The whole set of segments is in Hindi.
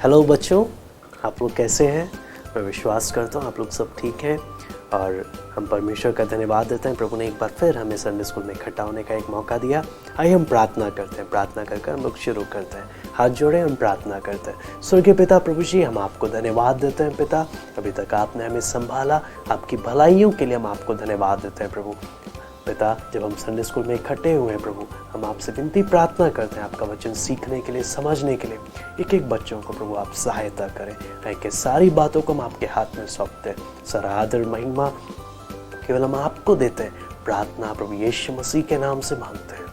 हेलो बच्चों, आप लोग कैसे हैं? मैं विश्वास करता हूँ आप लोग सब ठीक हैं और हम परमेश्वर का धन्यवाद देते हैं। प्रभु ने एक बार फिर हमें संडे स्कूल में इकट्ठा होने का एक मौका दिया। आइए हम प्रार्थना करते हैं। प्रार्थना करके हम लोग शुरू करते हैं। हाथ जोड़े, हम प्रार्थना करते हैं। स्वर्गीय पिता प्रभु जी, हम आपको धन्यवाद देते हैं पिता, अभी तक आपने हमें संभाला, आपकी भलाइयों के लिए हम आपको धन्यवाद देते हैं प्रभु। पिता, जब हम संडे स्कूल में इकट्ठे हुए हैं प्रभु, हम आपसे विनती प्रार्थना करते हैं आपका वचन सीखने के लिए, समझने के लिए। एक एक बच्चों को प्रभु आप सहायता करें, ताकि सारी बातों को हम आपके हाथ में सौंपते हैं। सारा आदर महिमा केवल हम आपको देते हैं। प्रार्थना प्रभु यीशु मसीह के नाम से मांगते हैं,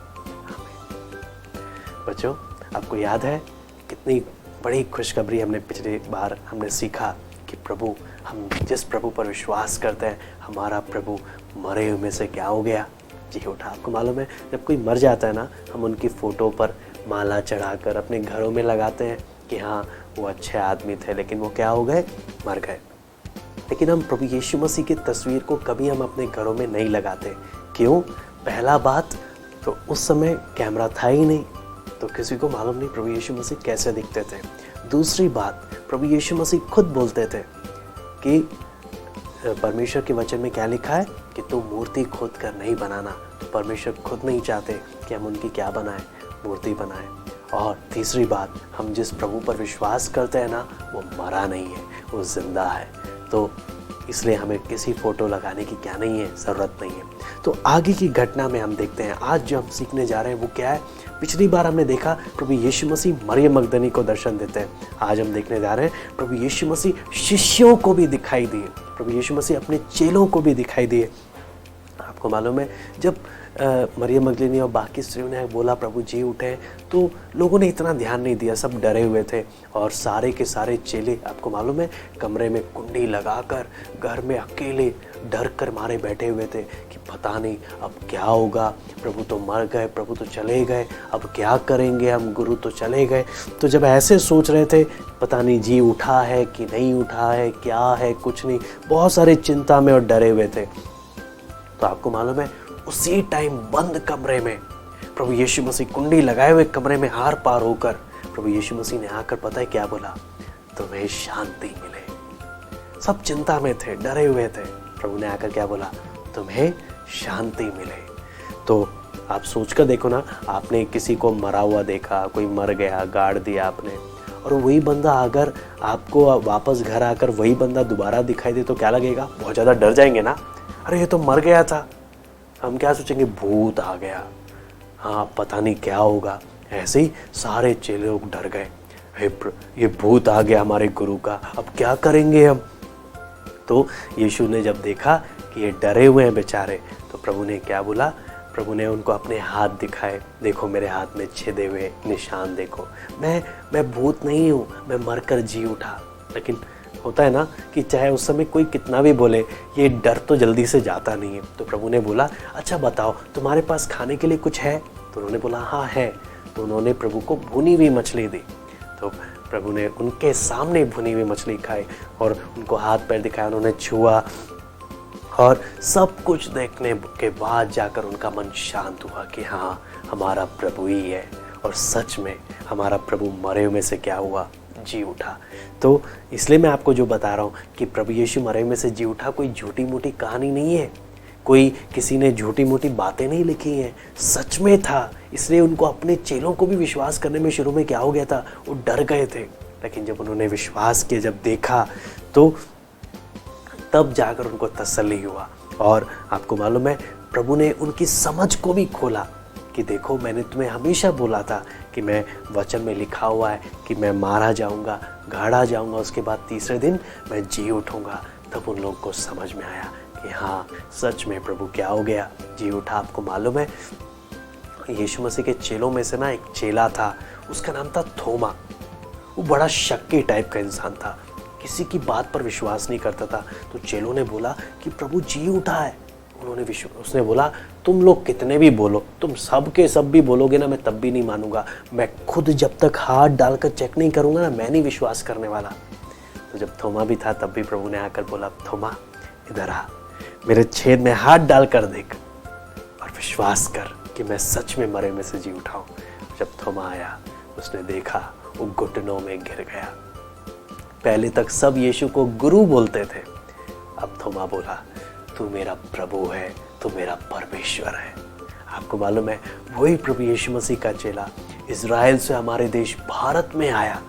आमीन। बच्चों, आपको याद है कितनी बड़ी खुशखबरी हमने पिछली बार हमने सीखा कि प्रभु, हम जिस प्रभु पर विश्वास करते हैं, हमारा प्रभु मरे हुए में से क्या हो गया? जी उठा। आपको मालूम है, जब कोई मर जाता है ना, हम उनकी फ़ोटो पर माला चढ़ाकर अपने घरों में लगाते हैं कि हाँ वो अच्छे आदमी थे, लेकिन वो क्या हो गए? मर गए। लेकिन हम प्रभु यीशु मसीह की तस्वीर को कभी हम अपने घरों में नहीं लगाते। क्यों? पहला बात तो उस समय कैमरा था ही नहीं, तो किसी को मालूम नहीं प्रभु यीशु मसीह कैसे दिखते थे। दूसरी बात, प्रभु यीशु मसीह खुद बोलते थे कि परमेश्वर के वचन में क्या लिखा है कि तू मूर्ति खोद कर नहीं बनाना। तो परमेश्वर खुद नहीं चाहते कि हम उनकी क्या बनाएं? मूर्ति बनाएं। और तीसरी बात, हम जिस प्रभु पर विश्वास करते हैं ना, वो मरा नहीं है, वो जिंदा है। तो इसलिए हमें किसी फ़ोटो लगाने की क्या नहीं है, ज़रूरत नहीं है। तो आगे की घटना में हम देखते हैं, आज जो हम सीखने जा रहे हैं वो क्या है? पिछली बार हमने देखा प्रभु यीशु मसीह मरियम मगदली को दर्शन देते हैं। आज हम देखने जा रहे हैं प्रभु यीशु मसीह शिष्यों को भी दिखाई दिए, प्रभु यीशु मसीह अपने चेलों को भी दिखाई दिए। आपको मालूम है, जब मरियम मगदलिनी और बाकी स्त्रियों ने बोला प्रभु जी उठे, तो लोगों ने इतना ध्यान नहीं दिया, सब डरे हुए थे। और सारे के सारे चेले, आपको मालूम है, कमरे में कुंडी लगाकर घर में अकेले डर कर मारे बैठे हुए थे कि पता नहीं अब क्या होगा। प्रभु तो मर गए, प्रभु तो चले गए, अब क्या करेंगे हम, गुरु तो चले गए। तो जब ऐसे सोच रहे थे, पता नहीं जी उठा है कि नहीं उठा है, क्या है, कुछ नहीं, बहुत सारे चिंता में और डरे हुए थे। तो आपको मालूम है, उसी टाइम बंद कमरे में प्रभु यीशु मसीह कुंडी लगाए हुए कमरे में आर पार होकर प्रभु यीशु मसीह ने आकर पता है क्या बोला? तुम्हें शांति मिले। सब चिंता में थे, डरे हुए थे। प्रभु ने आकर क्या बोला? तुम्हें शांति मिले। तो आप सोचकर देखो ना, आपने किसी को मरा हुआ देखा, कोई मर गया, गाड़ दिया आपने, और वही बंदा अगर आपको वापस घर आकर वही बंदा दोबारा दिखाई दे तो क्या लगेगा? बहुत ज़्यादा डर जाएंगे ना। अरे ये तो मर गया था। हम क्या सोचेंगे? भूत आ गया, हाँ पता नहीं क्या होगा। ऐसे ही सारे चेले लोग डर गए, ये भूत आ गया हमारे गुरु का, अब क्या करेंगे हम? तो यीशु ने जब देखा कि ये डरे हुए हैं बेचारे, तो प्रभु ने क्या बोला? प्रभु ने उनको अपने हाथ दिखाए, देखो मेरे हाथ में छिदे हुए निशान देखो, मैं भूत नहीं हूँ, मैं मरकर जी उठा। लेकिन होता है ना कि चाहे उस समय कोई कितना भी बोले, ये डर तो जल्दी से जाता नहीं है। तो प्रभु ने बोला, अच्छा बताओ तुम्हारे पास खाने के लिए कुछ है? तो उन्होंने बोला हाँ है। तो उन्होंने प्रभु को भुनी हुई मछली दी। तो प्रभु ने उनके सामने भुनी हुई मछली खाई और उनको हाथ पैर दिखाया, उन्होंने छुआ, और सब कुछ देखने के बाद जाकर उनका मन शांत हुआ कि हाँ हमारा प्रभु ही है। और सच में हमारा प्रभु मरे हुए में से क्या हुआ? जी उठा। तो इसलिए मैं आपको जो बता रहा हूँ कि प्रभु यीशु मरे हुए में से जी उठा कोई झूठी मूठी कहानी नहीं है, कोई किसी ने झूठी मूठी बातें नहीं लिखी हैं, सच में था। इसलिए उनको अपने चेलों को भी विश्वास करने में शुरू में क्या हो गया था? वो डर गए थे। लेकिन जब उन्होंने विश्वास किया, जब देखा, तो तब जाकर उनको तसल्ली हुआ। और आपको मालूम है, प्रभु ने उनकी समझ को भी खोला कि देखो मैंने तुम्हें हमेशा बोला था कि मैं वचन में लिखा हुआ है कि मैं मारा जाऊंगा, गाड़ा जाऊंगा, उसके बाद तीसरे दिन मैं जी उठूंगा। तब उन लोगों को समझ में आया कि हाँ सच में प्रभु क्या हो गया? जी उठा। आपको मालूम है, यीशु मसीह के चेलों में से ना एक चेला था, उसका नाम था थोमा। वो बड़ा शक्की टाइप का इंसान था, किसी की बात पर विश्वास नहीं करता था। तो चेलों ने बोला कि प्रभु जी उठा है। उसने बोला, तुम लोग कितने भी बोलो, तुम सब के सब भी बोलोगे ना, मैं तब भी नहीं मानूंगा। मैं खुद जब तक हाथ डालकर चेक नहीं करूंगा ना, मैं नहीं विश्वास करने वाला। तो जब थोमा भी था, तब भी प्रभु ने आकर बोला, थोमा इधर आ, मेरे छेद में हाथ डालकर देख और विश्वास कर कि मैं सच में मरे में से जी उठाऊं। जब थोमा आया, उसने देखा, वो घुटनों में गिर गया। पहले तक सब यीशु को गुरु बोलते थे, अब थोमा बोला तू मेरा प्रभु है, तू मेरा परमेश्वर है। आपको मालूम है वही प्रभु यीशु मसीह का चेला इज़राइल से हमारे देश भारत में आया,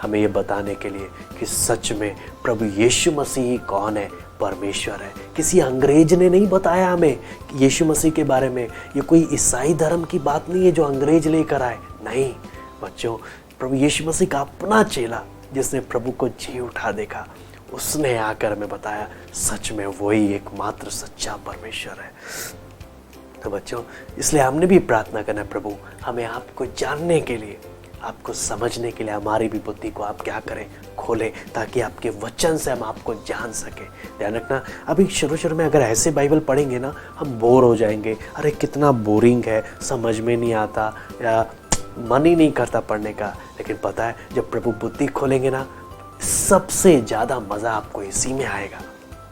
हमें ये बताने के लिए कि सच में प्रभु यीशु मसीह ही कौन है, परमेश्वर है। किसी अंग्रेज ने नहीं बताया हमें कि यीशु मसीह के बारे में। ये कोई ईसाई धर्म की बात नहीं है जो अंग्रेज लेकर आए, नहीं बच्चों, प्रभु यीशु मसीह का अपना चेला जिसने प्रभु को जी उठा देखा, उसने आकर हमें बताया सच में वही एकमात्र सच्चा परमेश्वर है। तो बच्चों, इसलिए हमने भी प्रार्थना करना है, प्रभु हमें आपको जानने के लिए, आपको समझने के लिए हमारी भी बुद्धि को आप क्या करें, खोलें, ताकि आपके वचन से हम आपको जान सकें। ध्यान रखना, अभी शुरू में अगर ऐसे बाइबल पढ़ेंगे ना, हम बोर हो जाएंगे, अरे कितना बोरिंग है, समझ में नहीं आता या मन ही नहीं करता पढ़ने का। लेकिन पता है जब प्रभु बुद्धि खोलेंगे ना, सबसे ज़्यादा मज़ा आपको इसी में आएगा।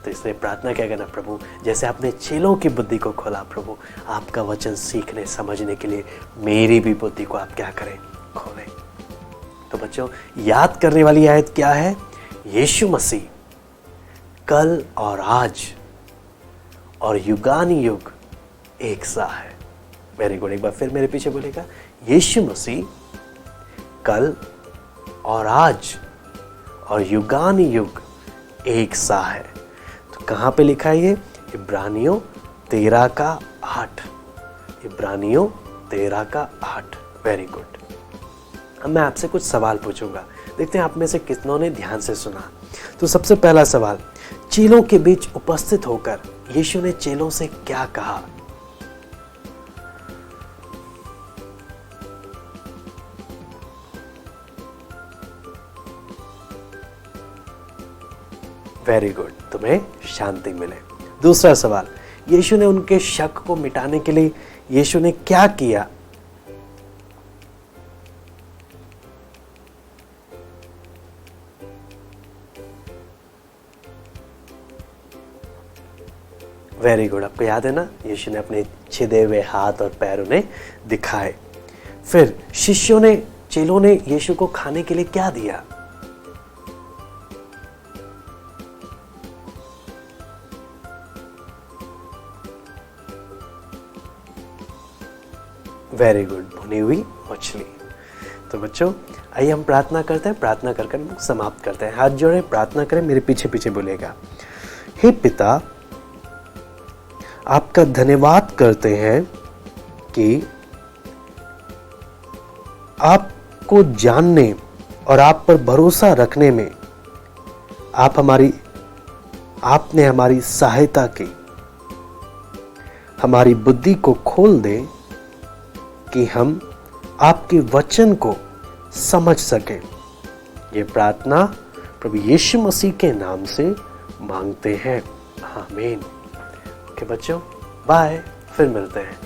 तो इसलिए प्रार्थना क्या करना, प्रभु जैसे आपने चेलों की बुद्धि को खोला, प्रभु आपका वचन सीखने समझने के लिए मेरी भी बुद्धि को आप क्या करें, खोलें। तो बच्चों, याद करने वाली आयत क्या है, यीशु मसीह कल और आज और युगानुयुग एक सा है। वेरी गुड, एक बार फिर मेरे पीछे बोलेगा, यीशु मसीह कल और आज और युगानुयुग एक सा है। तो कहाँ पे लिखा है ये, इब्रानियों 13:8, इब्रानियों 13:8। Very good. अब मैं आपसे कुछ सवाल पूछूंगा, देखते हैं आप में से कितनों ने ध्यान से सुना। तो सबसे पहला सवाल, चेलों के बीच उपस्थित होकर यीशु ने चेलों से क्या कहा? वेरी गुड, तुम्हें शांति मिले। दूसरा सवाल, यीशु ने उनके शक को मिटाने के लिए यीशु ने क्या किया? वेरी गुड, आपको याद है ना, यीशु ने अपने छिदे हुए हाथ और पैर उन्हें दिखाए। फिर शिष्यों ने, चेलों ने यीशु को खाने के लिए क्या दिया? वेरी गुड, भुनी हुई मछली। तो बच्चों, आइए हम प्रार्थना करते हैं, प्रार्थना कर हम समाप्त करते हैं। हाथ जोड़े, प्रार्थना करें, मेरे पीछे पीछे बोलेगा। हे पिता, आपका धन्यवाद करते हैं कि आपको जानने और आप पर भरोसा रखने में आपने हमारी सहायता की। हमारी बुद्धि को खोल दें कि हम आपके वचन को समझ सकें। ये प्रार्थना प्रभु यीशु मसीह के नाम से मांगते हैं, आमीन। ओके बच्चों, बाय, फिर मिलते हैं।